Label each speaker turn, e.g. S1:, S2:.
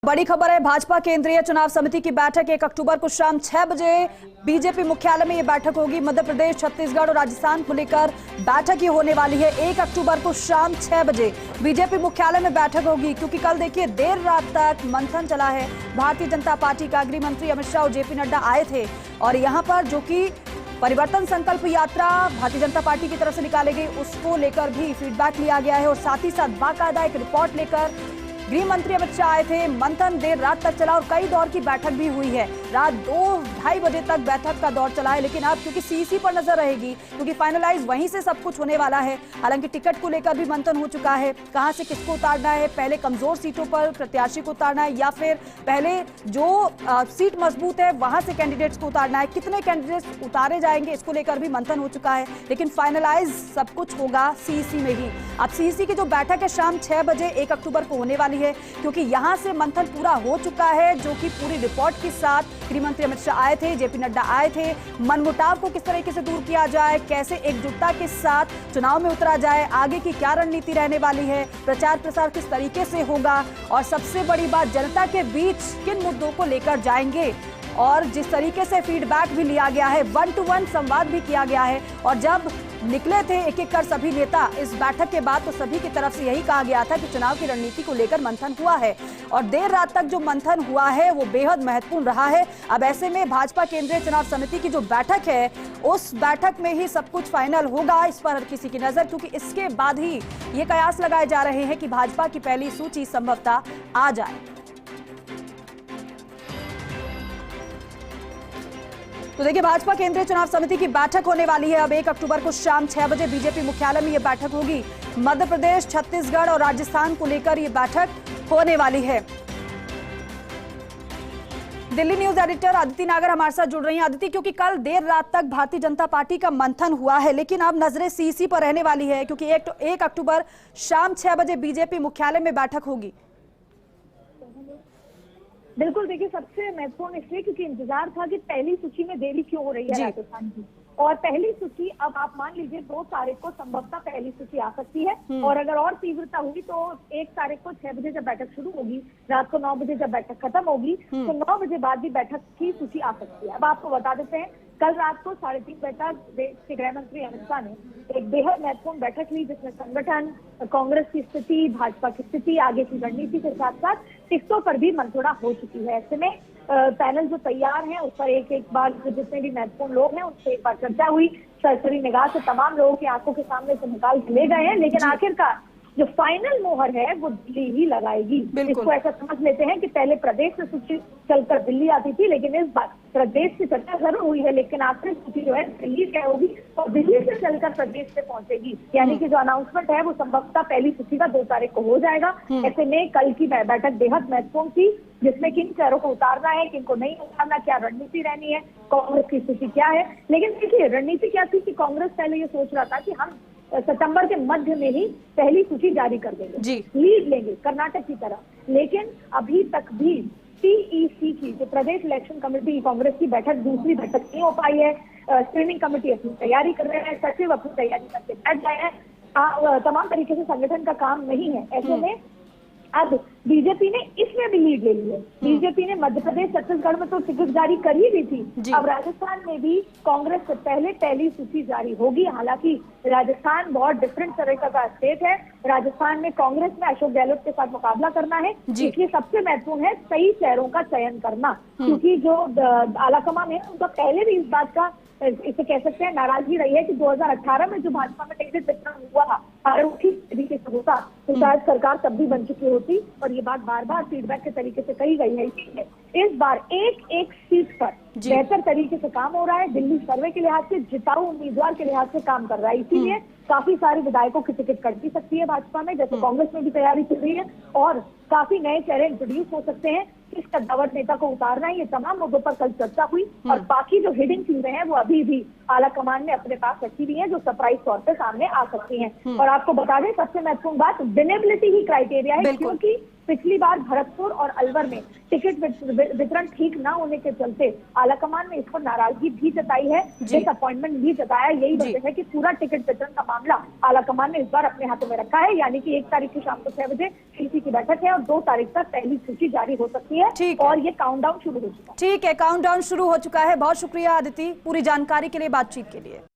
S1: बड़ी खबर है, भाजपा केंद्रीय चुनाव समिति की बैठक 1 अक्टूबर को शाम 6 बजे बीजेपी मुख्यालय में ये बैठक होगी। मध्य प्रदेश, छत्तीसगढ़ और राजस्थान को लेकर बैठक ही होने वाली है। 1 अक्टूबर को शाम 6 बजे बीजेपी मुख्यालय में बैठक होगी, क्योंकि कल देखिए देर रात तक मंथन चला है। भारतीय जनता पार्टी का गृह मंत्री अमित शाह और जेपी नड्डा आए थे और यहाँ पर जो कि परिवर्तन संकल्प यात्रा भारतीय जनता पार्टी की तरफ से निकाली गई, उसको लेकर भी फीडबैक लिया गया है और साथ ही साथ बाकायदा एक रिपोर्ट लेकर गृह मंत्री अमित शाह आए थे। मंथन देर रात तक चला और कई दौर की बैठक भी हुई है। रात 2-2:30 बजे तक बैठक का दौर चला है, लेकिन अब क्योंकि सीईसी पर नजर रहेगी, क्योंकि फाइनलाइज वहीं से सब कुछ होने वाला है। हालांकि टिकट को लेकर भी मंथन हो चुका है, कहां से किसको उतारना है, पहले कमजोर सीटों पर प्रत्याशी को उतारना है या फिर पहले जो सीट मजबूत है वहां से कैंडिडेट्स को उतारना है, कितने कैंडिडेट्स उतारे जाएंगे, इसको लेकर भी मंथन हो चुका है। लेकिन फाइनलाइज सब कुछ होगा सीईसी में ही। अब सीईसी की जो बैठक है शाम 6 बजे 1 अक्टूबर को होने वाली है, क्योंकि यहां से मंथन पूरा हो चुका है, जो कि पूरी रिपोर्ट के साथ गृह मंत्री अमित शाह आए थे, जेपी नड्डा आए थे। मनमुटाव को किस तरीके से दूर किया जाए, कैसे एकजुटता के साथ चुनाव में उतरा जाए, आगे की क्या रणनीति रहने वाली है, प्रचार प्रसार किस तरीके से होगा और सबसे बड़ी बात जनता के बीच किन मुद्दों को लेकर जाएंगे। और जिस तरीके से फीडबैक भी लिया गया है, 1-to-1 संवाद भी किया गया है और जब निकले थे एक एक कर सभी नेता इस बैठक के बाद, तो सभी की तरफ से यही कहा गया था कि चुनाव की रणनीति को लेकर मंथन हुआ है और देर रात तक जो मंथन हुआ है वो बेहद महत्वपूर्ण रहा है। अब ऐसे में भाजपा केंद्रीय चुनाव समिति की जो बैठक है, उस बैठक में ही सब कुछ फाइनल होगा, इस पर हर किसी की नजर, क्योंकि इसके बाद ही ये कयास लगाए जा रहे हैं कि भाजपा की पहली सूची संभवतः आ जाए। तो देखिए, भाजपा केंद्रीय चुनाव समिति की बैठक होने वाली है। अब 1 अक्टूबर को शाम 6 बजे बीजेपी मुख्यालय में यह बैठक होगी। मध्य प्रदेश, छत्तीसगढ़ और राजस्थान को लेकर यह बैठक होने वाली है। दिल्ली न्यूज एडिटर अदिति नागर हमारे साथ जुड़ रही हैं। अदिति, क्योंकि कल देर रात तक भारतीय जनता पार्टी का मंथन हुआ है, लेकिन अब नजरें सीईसी पर रहने वाली है, क्योंकि 1 अक्टूबर शाम 6 बजे बीजेपी मुख्यालय में बैठक होगी।
S2: बिल्कुल, देखिए सबसे महत्वपूर्ण इसलिए क्योंकि इंतजार था कि पहली सूची में देरी क्यों हो रही है राजस्थान की, और पहली सूची अब आप मान लीजिए 2 तारीख को संभवतः पहली सूची आ सकती है और अगर और तीव्रता हुई तो 1 तारीख को 6 बजे जब बैठक शुरू होगी, रात को 9 बजे जब बैठक खत्म होगी तो 9 बजे बाद भी बैठक की सूची आ सकती है। अब आपको बता देते हैं, कल रात को 3:30 बजे तक देश के गृह मंत्री अमित शाह ने एक बेहद महत्वपूर्ण बैठक ली, जिसमें संगठन, कांग्रेस की स्थिति, भाजपा की स्थिति, आगे की रणनीति के साथ साथ टिकटों पर भी मंथोड़ा हो चुकी है। ऐसे में पैनल जो तैयार है उस पर एक बार जितने भी महत्वपूर्ण लोग हैं उनसे एक बार चर्चा हुई, सरसरी निगाह से तमाम लोगों की आंखों के सामने से निकाल के ले गए हैं, लेकिन आखिरकार जो फाइनल मोहर है वो दिल्ली ही लगाएगी। इसको ऐसा समझ लेते हैं कि पहले प्रदेश से सूची चलकर दिल्ली आती थी, लेकिन इस बार प्रदेश की चर्चा जरूर हुई है, लेकिन आखिरी सूची जो है दिल्ली से होगी और दिल्ली से चलकर प्रदेश से पहुंचेगी। यानी कि जो अनाउंसमेंट है वो संभवतः पहली सूची का 2 तारीख को हो जाएगा। ऐसे में कल की बैठक बेहद महत्वपूर्ण थी, जिसमें किन चेहरों को उतारना है, किनको नहीं उतारना, क्या रणनीति रहनी है, कांग्रेस की स्थिति क्या है। लेकिन देखिए रणनीति क्या थी कि कांग्रेस पहले ये सोच रहा था कि हम सितंबर के मध्य में ही पहली सूची जारी कर देंगे, लीड लेंगे कर्नाटक की तरह, लेकिन अभी तक भी टीईसी की जो प्रदेश इलेक्शन कमेटी कांग्रेस की बैठक दूसरी बैठक नहीं हो पाई है। स्क्रीनिंग कमेटी अपनी तैयारी कर रहे हैं, सचिव अपनी तैयारी करके बैठ गए हैं, तमाम तरीके से संगठन का काम नहीं है। ऐसे में अब बीजेपी ने इसमें भी लीड ले ली है। बीजेपी ने मध्य प्रदेश, छत्तीसगढ़ में तो टिकट जारी कर ही दी थी, अब राजस्थान में भी कांग्रेस से पहले पहली सूची जारी होगी। हालांकि राजस्थान बहुत डिफरेंट तरह का स्टेट है, राजस्थान में कांग्रेस में अशोक गहलोत के साथ मुकाबला करना है, इसलिए सबसे महत्वपूर्ण है सही चेहरों का चयन करना, क्योंकि जो आलाकमान है उनका पहले भी इस बात का, इसे कह सकते हैं, नाराजगी रही है कि 2018 में जो भाजपा में टिकट वितरण हुआ, अगर उसी तरीके से होता तो शायद सरकार तब भी बन चुकी होती, और ये बात बार बार फीडबैक के तरीके से कही गई है। इस बार एक सीट पर बेहतर तरीके से काम हो रहा है, दिल्ली सर्वे के लिहाज से, जिताऊ उम्मीदवार के लिहाज से काम कर रहा है, इसीलिए काफी सारे विधायकों की टिकट कट भी सकती है भाजपा में, जैसे कांग्रेस में भी तैयारी चल रही है, और काफी नए चेहरे इंट्रोड्यूस हो सकते हैं। किस कद्दावर नेता को उतारना है, ये तमाम मुद्दों पर कल चर्चा हुई, और बाकी जो हिडिंग चीजें हैं वो अभी भी आला कमान ने अपने पास रखी हुई है, जो सरप्राइज तौर पर सामने आ सकती हैं। और आपको बता दें, सबसे महत्वपूर्ण बात विनेबिलिटी ही क्राइटेरिया है, क्योंकि पिछली बार भरतपुर और अलवर में टिकट वितरण ठीक न होने के चलते आलाकमान ने इस पर नाराजगी भी जताई है, डिसअपॉइंटमेंट भी जताया। यही वजह है कि पूरा टिकट वितरण का मामला आलाकमान ने इस बार अपने हाथों में रखा है, यानी कि 1 तारीख की शाम को 6 बजे सीसी की बैठक है और 2 तारीख तक पहली सूची जारी हो सकती है और ये काउंटडाउन शुरू हो चुका है।
S1: ठीक है, काउंटडाउन शुरू हो चुका है। बहुत शुक्रिया अदिति पूरी जानकारी के लिए, बातचीत के लिए।